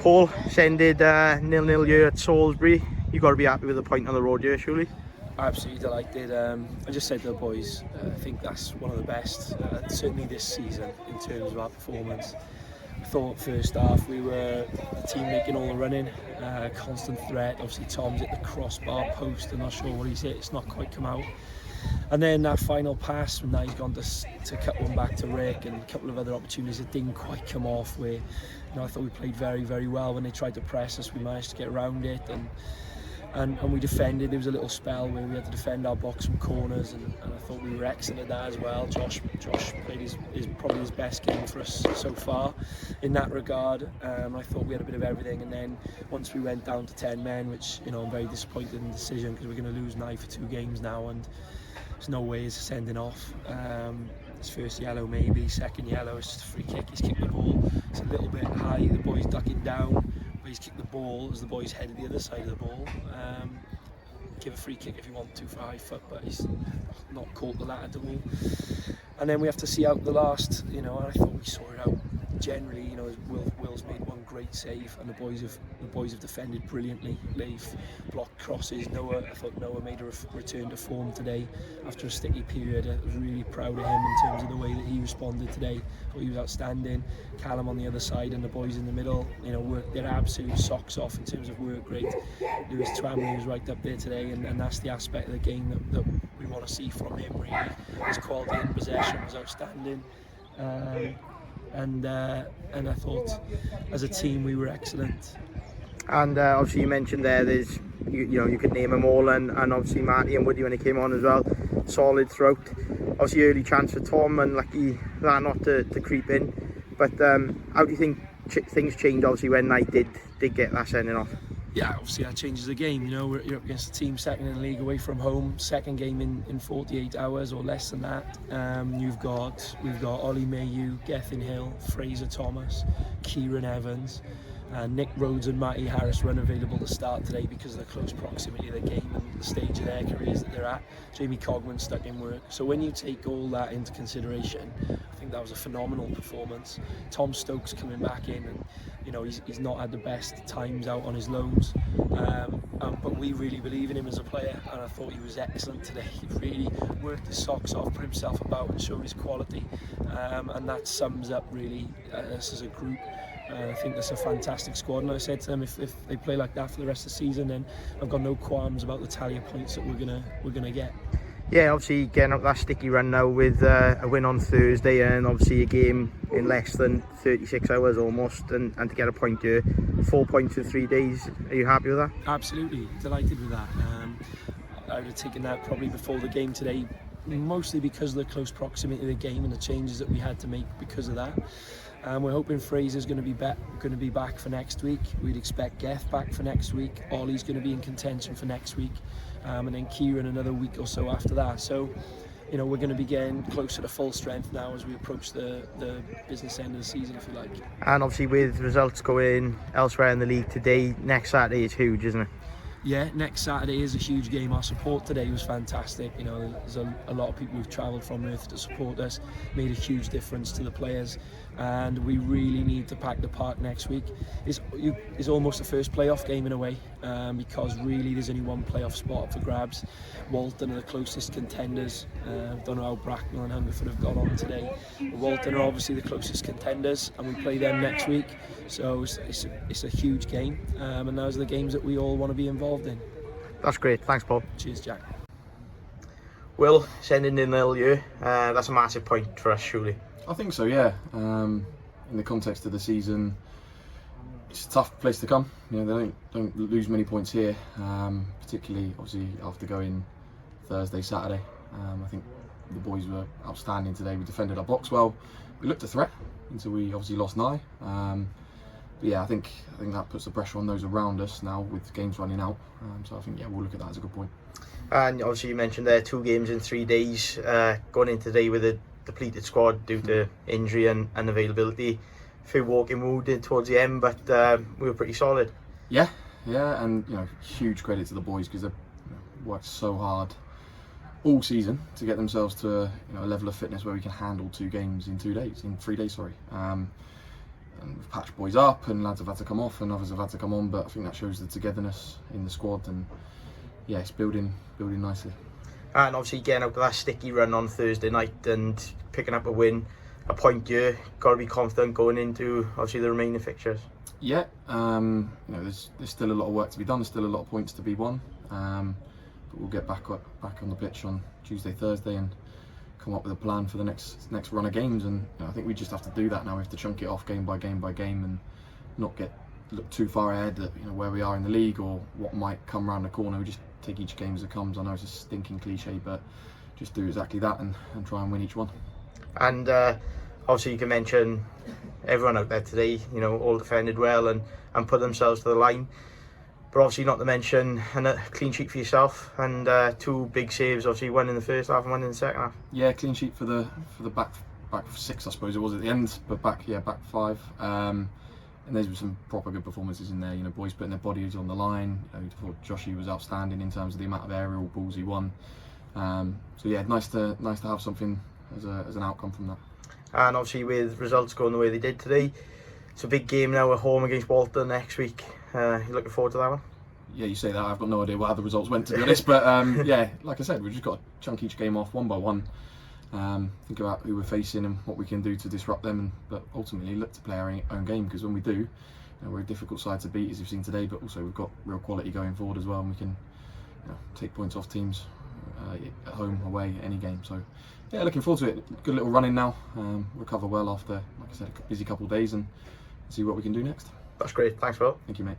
Paul, ended 0-0 here at Salisbury. You've got to be happy with the point on the road here, surely? Absolutely delighted. I just said to the boys, I think that's one of the best, certainly this season, in terms of our performance. I thought first half we were the team making all the running, constant threat. Obviously Tom's hit the crossbar post, I'm not sure what he's hit, it's not quite come out. And then that final pass, now he's gone to cut one back to Rick, and a couple of other opportunities that didn't quite come off, where I thought we played very, very well. When they tried to press us, we managed to get around it, and we defended. There was a little spell where we had to defend our box from corners, and I thought we were excellent at that as well. Josh played his probably his best game for us so far in that regard. I thought we had a bit of everything, and then once we went down to 10 men, which I'm very disappointed in the decision, because we're going to lose now for 2 games now, and there's no way he's sending off. His first yellow, maybe second yellow. It's just a free kick. He's kicked the ball. It's a little bit high. The boy's ducking down, but he's kicked the ball as the boy's headed the other side of the ball. Give a free kick if you want to for high foot, but he's not caught the latter at all. And then we have to see out the last. And I thought we saw it out. Generally, Will's made one great save, and the boys have defended brilliantly. They've blocked crosses. I thought Noah made a return to form today after a sticky period. I was really proud of him in terms of the way that he responded today. I thought he was outstanding. Callum on the other side and the boys in the middle, worked their absolute socks off in terms of work rate. Lewis Twamley was right up there today, and that's the aspect of the game that we want to see from him. Really, his quality in possession was outstanding. And I thought as a team we were excellent. And obviously you mentioned there's you could name them all, and obviously Marty and Woody when he came on as well, solid throughout. Obviously early chance for Tom, and lucky that not to creep in. But how do you think things changed obviously when Knight did get that sending off? Yeah, obviously that changes the game. You're up against a team second in the league away from home, second game in 48 hours or less than that. We've got Ollie Mayhew, Gethin Hill, Fraser Thomas, Kieran Evans, Nick Rhodes and Matty Harris were unavailable to start today because of the close proximity of the game and the stage of their careers that they're at. Jamie Cogman stuck in work. So when you take all that into consideration, I think that was a phenomenal performance. Tom Stokes coming back in, and he's not had the best times out on his loans, but we really believe in him as a player, and I thought he was excellent today. He really worked his socks off, put himself about and showed his quality, and that sums up really us as a group. I think that's a fantastic squad, and I said to them, if they play like that for the rest of the season, then I've got no qualms about the tally of points that we're gonna get. Yeah, obviously getting up that sticky run now with a win on Thursday, and obviously a game in less than 36 hours almost, and to get a point here, 4 points in 3 days. Are you happy with that? Absolutely, delighted with that. I would have taken that probably before the game today, mostly because of the close proximity of the game and the changes that we had to make because of that. We're hoping Fraser's going to be back for next week. We'd expect Geth back for next week. Ollie's going to be in contention for next week, and then Kieran another week or so after that. So, we're going to be getting closer to full strength now as we approach the business end of the season, if you like. And obviously with results going elsewhere in the league today, next Saturday is huge, isn't it? Yeah, next Saturday is a huge game. Our support today was fantastic. There's a lot of people who've travelled from Merthyr to support us, made a huge difference to the players, and we really need to pack the park next week. It's almost the first playoff game in a way, because really there's only one playoff spot up for grabs. Walton are the closest contenders. Don't know how Bracknell and Hungerford have got on today. But Walton are obviously the closest contenders, and we play them next week. So it's a huge game, and those are the games that we all want to be involved in. That's great. Thanks, Paul. Cheers, Jack. Will, sending in the year, that's a massive point for us, surely. I think so, yeah. In the context of the season, it's a tough place to come. They don't lose many points here, particularly obviously after going Thursday, Saturday. I think the boys were outstanding today. We defended our box well. We looked a threat until we obviously lost Nye. But yeah, I think that puts the pressure on those around us now with games running out. So I think we'll look at that as a good point. And obviously you mentioned there 2 games in 3 days, going into today with a depleted squad due to injury and unavailability. A few walking wounded towards the end, but we were pretty solid. Yeah, and huge credit to the boys because they've worked so hard all season to get themselves to a level of fitness where we can handle 2 games in 3 days. and we've patched boys up, and lads have had to come off, and others have had to come on. But I think that shows the togetherness in the squad, and yeah, it's building nicely. And obviously getting out of that sticky run on Thursday night and picking up a win, a point here, got to be confident going into obviously the remaining fixtures. Yeah, there's still a lot of work to be done. There's still a lot of points to be won, but we'll get back on the pitch on Tuesday, Thursday, and come up with a plan for the next run of games. And I think we just have to do that now. We have to chunk it off game by game, and not look too far ahead at where we are in the league or what might come around the corner. We just take each game as it comes. I know it's a stinking cliche, but just do exactly that and try and win each one. And obviously you can mention everyone out there today, all defended well and put themselves to the line. But obviously not to mention a clean sheet for yourself and 2 big saves, obviously one in the first half and one in the second half. Yeah, clean sheet for the back 6, I suppose it was at the end, but back 5. And there's some proper good performances in there. Boys putting their bodies on the line. I thought Joshy was outstanding in terms of the amount of aerial balls he won. So yeah, nice to have something as an outcome from that. And obviously with results going the way they did today, it's a big game now at home against Walton next week. You looking forward to that one? Yeah, you say that. I've got no idea how the results went, to be honest. But yeah, like I said, we've just got to chunk each game off one by one. Think about who we're facing and what we can do to disrupt them, but ultimately look to play our own game, because when we do, we're a difficult side to beat, as you've seen today, but also we've got real quality going forward as well, and we can take points off teams at home, away, any game. So yeah, looking forward to it. Good little run in now, recover well after, like I said, a busy couple of days, and see what we can do next. That's great. Thanks, Phil. Thank you, mate.